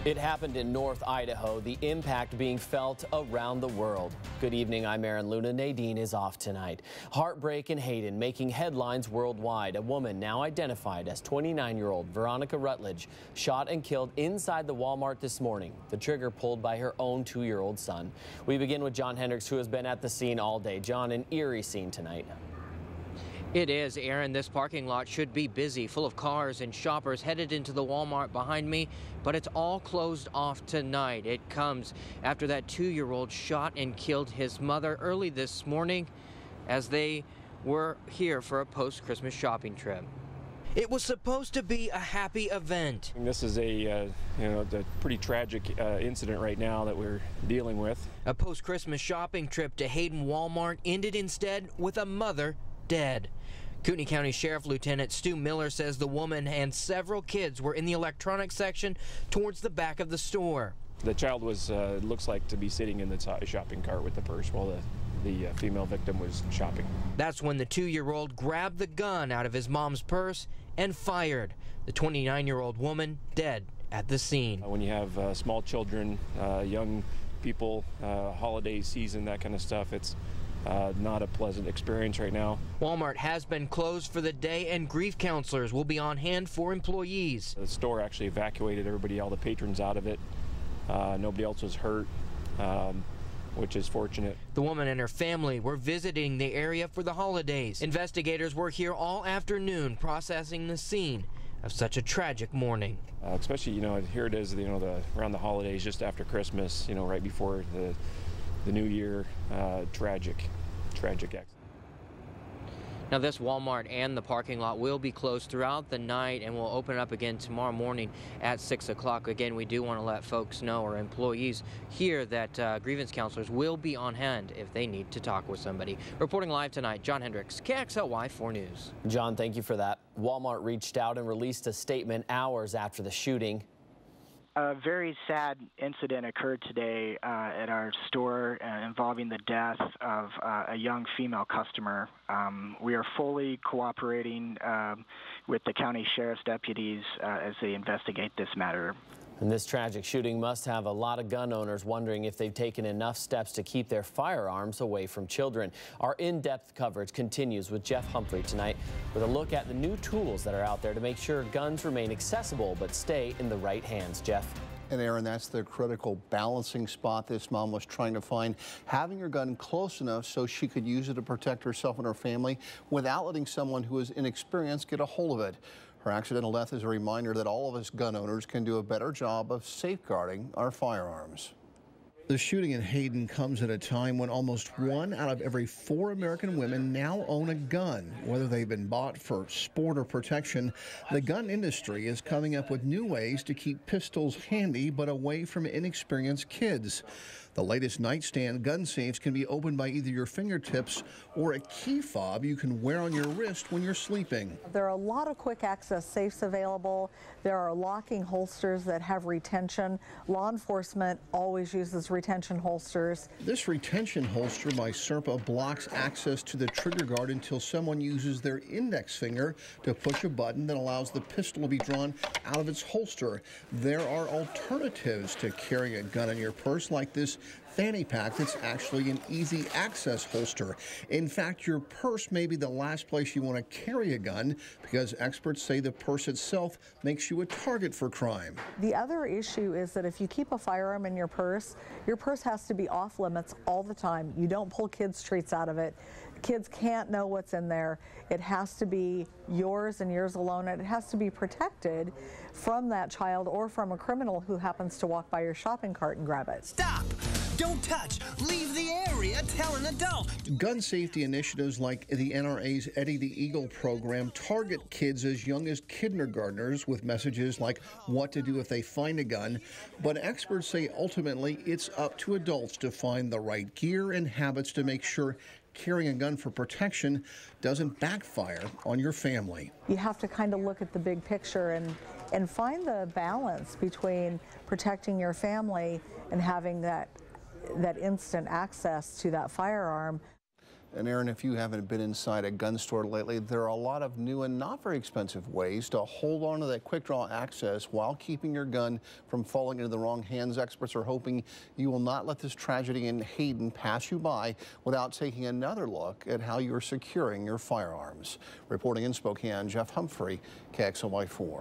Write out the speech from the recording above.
It happened in North Idaho, the impact being felt around the world. Good evening, I'm Aaron Luna. Nadine is off tonight. Heartbreak in Hayden making headlines worldwide. A woman now identified as 29-year-old Veronica Rutledge shot and killed inside the Walmart this morning. The trigger pulled by her own 2-year-old son. We begin with John Hendricks, who has been at the scene all day. John, an eerie scene tonight. It is, Aaron. This parking lot should be busy, full of cars and shoppers headed into the Walmart behind me, but it's all closed off tonight. It comes after that 2-year-old shot and killed his mother early this morning as they were here for a post-Christmas shopping trip. It was supposed to be a happy event. This is a pretty tragic incident right now that we're dealing with. A post-Christmas shopping trip to Hayden Wal-Mart ended instead with a mother dead. Kootenai County Sheriff Lieutenant Stu Miller says the woman and several kids were in the electronics section towards the back of the store. The child was, looks like, to be sitting in the shopping cart with the purse while the female victim was shopping. That's when the 2-year-old grabbed the gun out of his mom's purse and fired. The 29-year-old woman dead at the scene. When you have small children, young people, holiday season, that kind of stuff, it's not a pleasant experience right now. Walmart has been closed for the day, and grief counselors will be on hand for employees. The store actually evacuated everybody, all the patrons out of it. Nobody else was hurt, which is fortunate. The woman and her family were visiting the area for the holidays. Investigators were here all afternoon processing the scene of such a tragic morning. Especially, here it is, around the holidays, just after Christmas, right before the new year. Tragic accident. Now, this Walmart and the parking lot will be closed throughout the night and will open up again tomorrow morning at 6 o'clock. Again, we do want to let folks know, or employees here, that grievance counselors will be on hand if they need to talk with somebody. Reporting live tonight, John Hendricks, KXLY 4 News. John, thank you for that. Walmart reached out and released a statement hours after the shooting. A very sad incident occurred today at our store involving the death of a young female customer. We are fully cooperating with the county sheriff's deputies as they investigate this matter. And this tragic shooting must have a lot of gun owners wondering if they've taken enough steps to keep their firearms away from children. Our in-depth coverage continues with Jeff Humphrey tonight with a look at the new tools that are out there to make sure guns remain accessible but stay in the right hands. Jeff. And Aaron, that's the critical balancing spot this mom was trying to find. Having her gun close enough so she could use it to protect herself and her family without letting someone who is inexperienced get a hold of it. Her accidental death is a reminder that all of us gun owners can do a better job of safeguarding our firearms. The shooting in Hayden comes at a time when almost 1 out of every 4 American women now own a gun. Whether they've been bought for sport or protection, the gun industry is coming up with new ways to keep pistols handy but away from inexperienced kids. The latest nightstand gun safes can be opened by either your fingertips or a key fob you can wear on your wrist when you're sleeping. There are a lot of quick access safes available. There are locking holsters that have retention. Law enforcement always uses retention holsters. This retention holster by Serpa blocks access to the trigger guard until someone uses their index finger to push a button that allows the pistol to be drawn out of its holster. There are alternatives to carrying a gun in your purse, like this fanny pack that's actually an easy access holster. In fact, your purse may be the last place you want to carry a gun because experts say the purse itself makes you a target for crime. The other issue is that if you keep a firearm in your purse has to be off limits all the time. You don't pull kids' treats out of it. Kids can't know what's in there. It has to be yours and yours alone, and it has to be protected from that child or from a criminal who happens to walk by your shopping cart and grab it. Stop! Don't touch! Leave the area! Tell an adult! Gun safety initiatives like the NRA's Eddie the Eagle program target kids as young as kindergartners with messages like what to do if they find a gun. But experts say ultimately it's up to adults to find the right gear and habits to make sure carrying a gun for protection doesn't backfire on your family. You have to kind of look at the big picture and find the balance between protecting your family and having that instant access to that firearm. And Aaron, if you haven't been inside a gun store lately, there are a lot of new and not very expensive ways to hold on to that quick draw access while keeping your gun from falling into the wrong hands. Experts are hoping you will not let this tragedy in Hayden pass you by without taking another look at how you're securing your firearms. Reporting in Spokane, Humphrey, KXLY4.